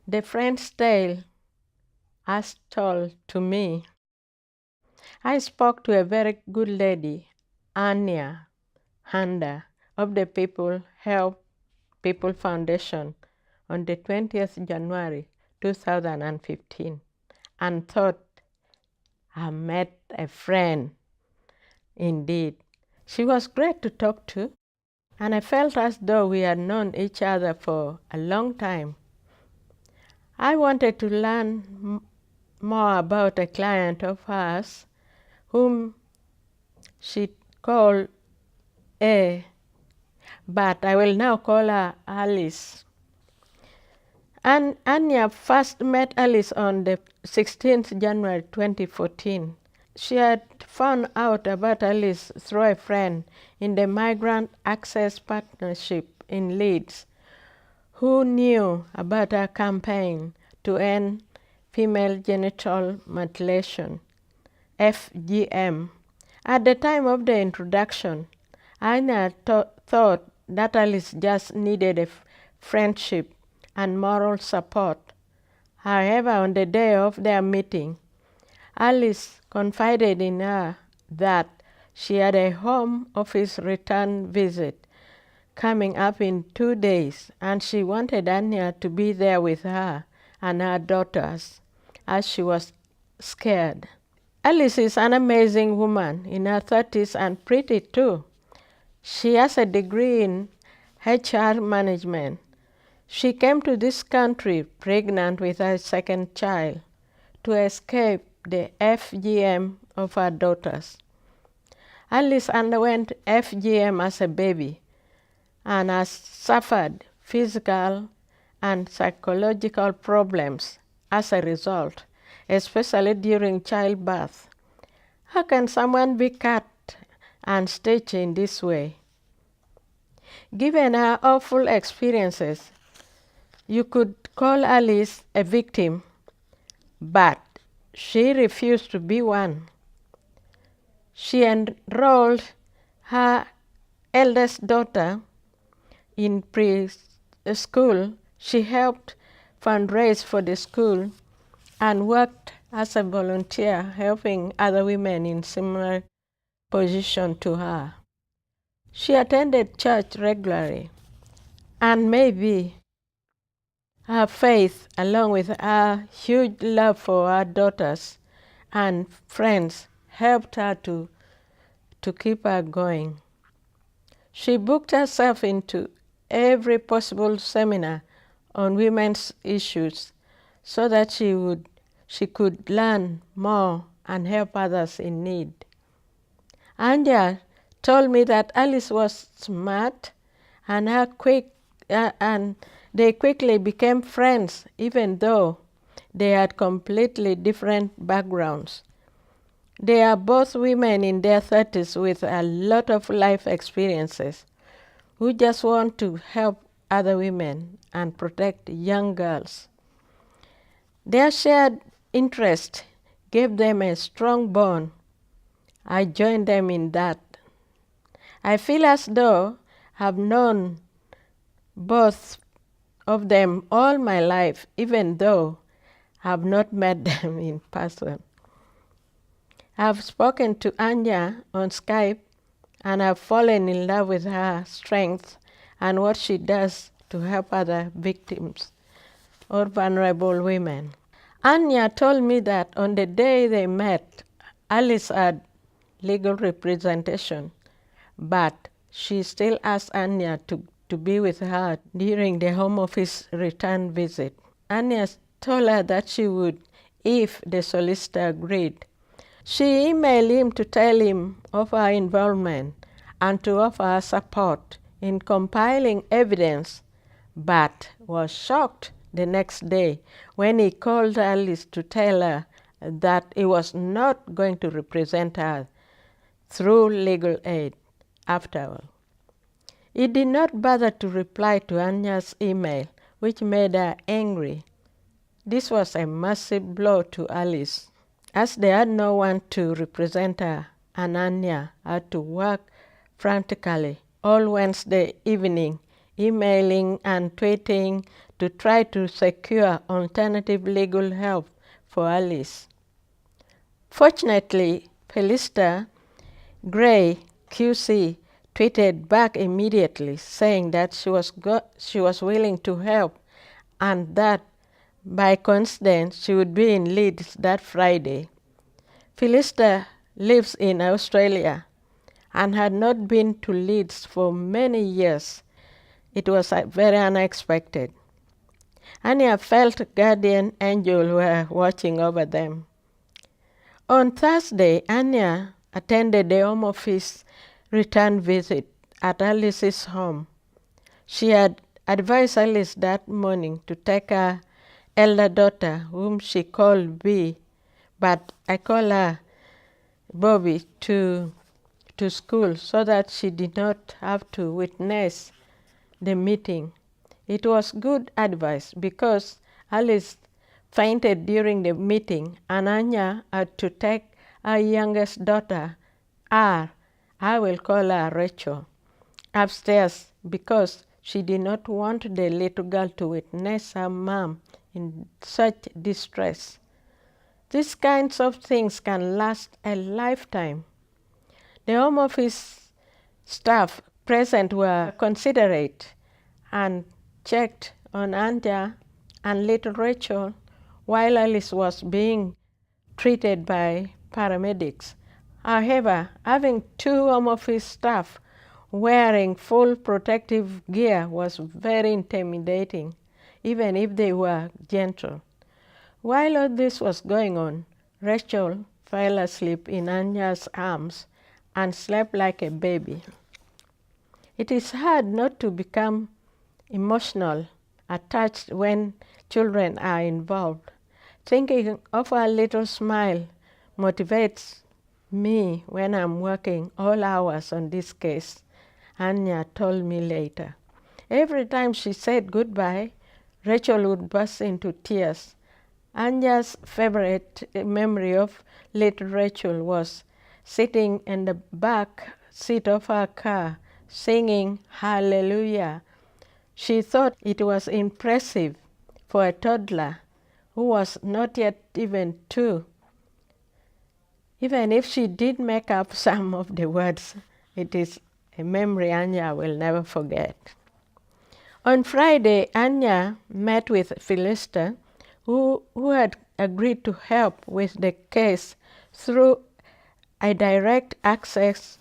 The friend's tale as told to me. I spoke to a very good lady, Anya Handa, of the People Help People Foundation on the 20th January 2015 and thought I met a friend indeed. She was great to talk to, and I felt as though we had known each other for a long time. I wanted to learn more about a client of hers whom she called A, but I will now call her Alice. And Anya first met Alice on the 16th January 2014. She had found out about Alice through a friend in the Migrant Access Partnership in Leeds, who knew about her campaign to end female genital mutilation, FGM. At the time of the introduction, Anya thought that Alice just needed a friendship and moral support. However, on the day of their meeting, Alice confided in her that she had a home office return visit coming up in 2 days, and she wanted Anya to be there with her and her daughters, as she was scared. Alice is an amazing woman in her 30s and pretty too. She has a degree in HR management. She came to this country pregnant with her second child to escape the FGM of her daughters. Alice underwent FGM as a baby and has suffered physical and psychological problems as a result, especially during childbirth. How can someone be cut and stitched in this way? Given her awful experiences, you could call Alice a victim, but she refused to be one. She enrolled her eldest daughter in preschool. She helped fundraise for the school and worked as a volunteer helping other women in similar position to her. She attended church regularly, and maybe her faith, along with her huge love for her daughters and friends, helped her to keep her going. She booked herself into every possible seminar on women's issues so that she could learn more and help others in need. Anya told me that Alice was smart and they quickly became friends, even though they had completely different backgrounds. They are both women in their 30s with a lot of life experiences who just want to help other women and protect young girls. Their shared interest gave them a strong bond. I joined them in that. I feel as though I've known both of them all my life, even though I've not met them in person. I've spoken to Anya on Skype, and I've fallen in love with her strength and what she does to help other victims or vulnerable women. Anya told me that on the day they met, Alice had legal representation, but she still asked Anya to be with her during the home office return visit. Anya told her that she would if the solicitor agreed. She emailed him to tell him of her involvement and to offer her support in compiling evidence, but was shocked the next day when he called Alice to tell her that he was not going to represent her through legal aid after all. He did not bother to reply to Anya's email, which made her angry. This was a massive blow to Alice, as they had no one to represent her, and Anya had to work frantically all Wednesday evening emailing and tweeting to try to secure alternative legal help for Alice. Fortunately, Felista Gray, QC, tweeted back immediately saying that she was willing to help and that by coincidence she would be in Leeds that Friday. Felista lives in Australia and had not been to Leeds for many years. It was very unexpected. Anya felt guardian angels were watching over them. On Thursday, Anya attended the Home Office return visit at Alice's home. She had advised Alice that morning to take her elder daughter, whom she called B, but I call her Bobby, to school so that she did not have to witness the meeting. It was good advice because Alice fainted during the meeting and Anya had to take her youngest daughter, I will call her Rachel, upstairs because she did not want the little girl to witness her mom in such distress. These kinds of things can last a lifetime. The Home Office staff present were considerate and checked on Anya and little Rachel while Alice was being treated by paramedics. However, having two Home Office staff wearing full protective gear was very intimidating, even if they were gentle. While all this was going on, Rachel fell asleep in Anya's arms and slept like a baby. It is hard not to become emotional, attached when children are involved. Thinking of her little smile motivates me when I'm working all hours on this case, Anya told me later. Every time she said goodbye, Rachel would burst into tears. Anya's favorite memory of little Rachel was sitting in the back seat of her car, singing Hallelujah. She thought it was impressive for a toddler who was not yet even 2. Even if she did make up some of the words, it is a memory Anya will never forget. On Friday, Anya met with Felista, who had agreed to help with the case through a direct access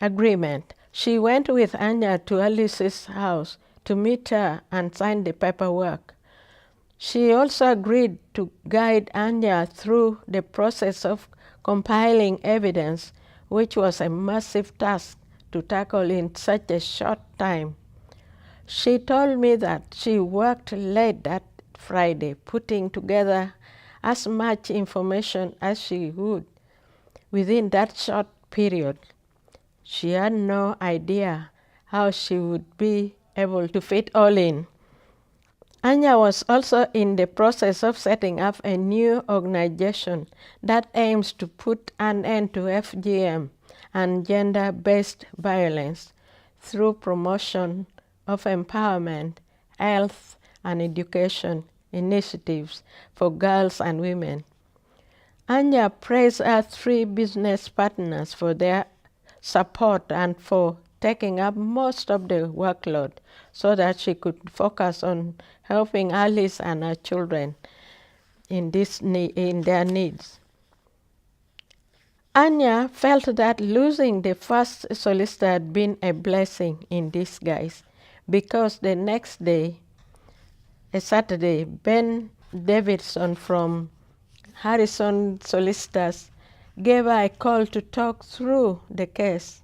agreement. She went with Anya to Alice's house to meet her and sign the paperwork. She also agreed to guide Anya through the process of compiling evidence, which was a massive task to tackle in such a short time. She told me that she worked late that Friday, putting together as much information as she would within that short period. She had no idea how she would be able to fit all in. Anya was also in the process of setting up a new organization that aims to put an end to FGM and gender-based violence through promotion of empowerment, health, and education initiatives for girls and women. Anya praised her 3 business partners for their support and for taking up most of the workload so that she could focus on helping Alice and her children in their needs. Anya felt that losing the first solicitor had been a blessing in disguise because the next day, a Saturday, Ben Davidson from Harrison Solicitors gave her a call to talk through the case.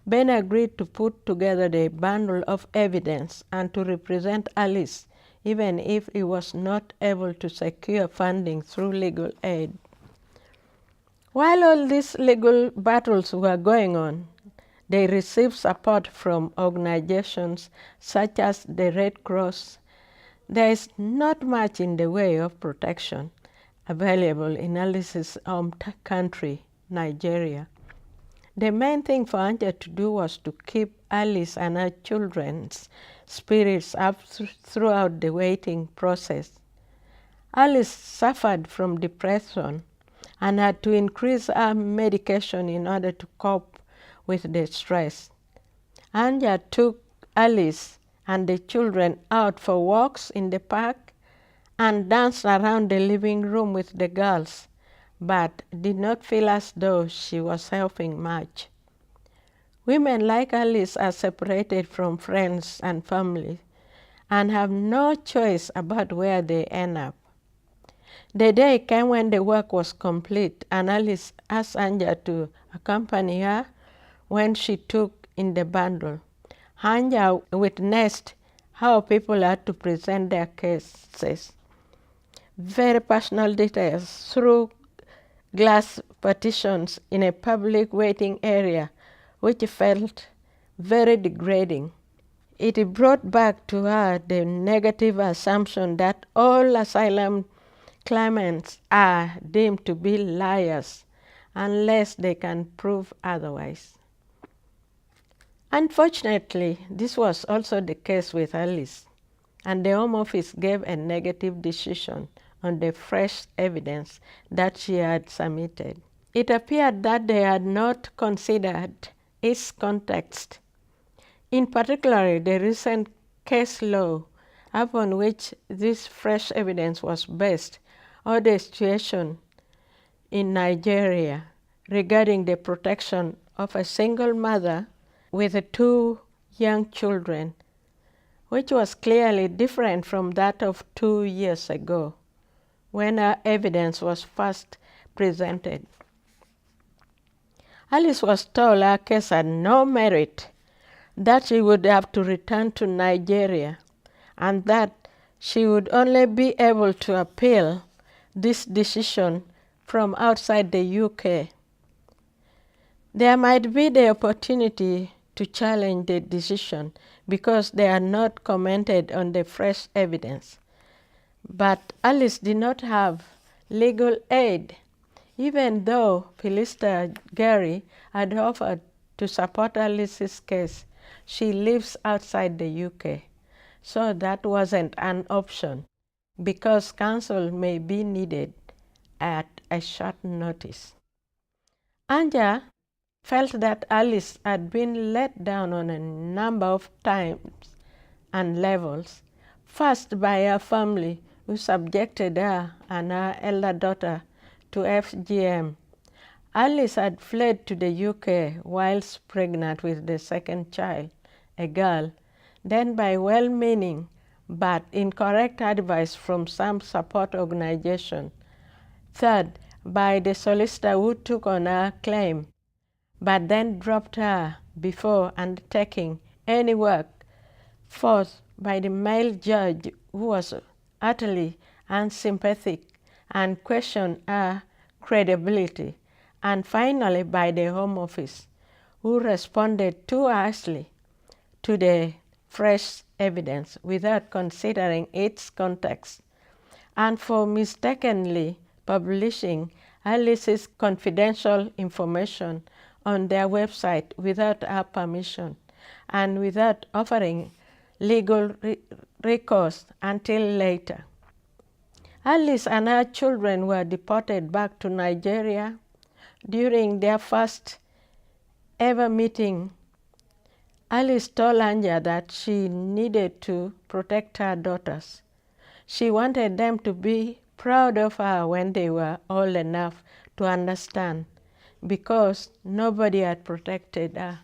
Ben agreed to put together the bundle of evidence and to represent Alice, even if he was not able to secure funding through legal aid. While all these legal battles were going on, they received support from organizations such as the Red Cross. There is not much in the way of protection available in Alice's home country, Nigeria. The main thing for Anja to do was to keep Alice and her children's spirits up throughout the waiting process. Alice suffered from depression and had to increase her medication in order to cope with the stress. Anja took Alice and the children out for walks in the park and danced around the living room with the girls, but did not feel as though she was helping much. Women like Alice are separated from friends and family and have no choice about where they end up. The day came when the work was complete, and Alice asked Anja to accompany her when she took in the bundle. Anja witnessed how people had to present their cases, very personal details, through glass partitions in a public waiting area, which felt very degrading. It brought back to her the negative assumption that all asylum claimants are deemed to be liars unless they can prove otherwise. Unfortunately, this was also the case with Alice, and the Home Office gave a negative decision on the fresh evidence that she had submitted. It appeared that they had not considered its context, in particular the recent case law upon which this fresh evidence was based, or the situation in Nigeria regarding the protection of a single mother with 2 young children, which was clearly different from that of 2 years ago, when her evidence was first presented. Alice was told her case had no merit, that she would have to return to Nigeria, and that she would only be able to appeal this decision from outside the UK. There might be the opportunity to challenge the decision because they had not commented on the fresh evidence. But Alice did not have legal aid, even though Philista Gary had offered to support Alice's case. She lives outside the UK, so that wasn't an option because counsel may be needed at a short notice. Anja felt that Alice had been let down on a number of times and levels, first by her family, who subjected her and her elder daughter to FGM. Alice had fled to the UK whilst pregnant with the second child, a girl, then by well-meaning but incorrect advice from some support organization. Third, by the solicitor who took on her claim, but then dropped her before undertaking any work. Fourth, by the male judge who was utterly unsympathetic and questioned her credibility. And finally, by the Home Office, who responded too harshly to the fresh evidence without considering its context, and for mistakenly publishing Alice's confidential information on their website without her permission and without offering legal recourse until later. Alice and her children were deported back to Nigeria. During their first ever meeting, Alice told Anja that she needed to protect her daughters. She wanted them to be proud of her when they were old enough to understand, because nobody had protected her.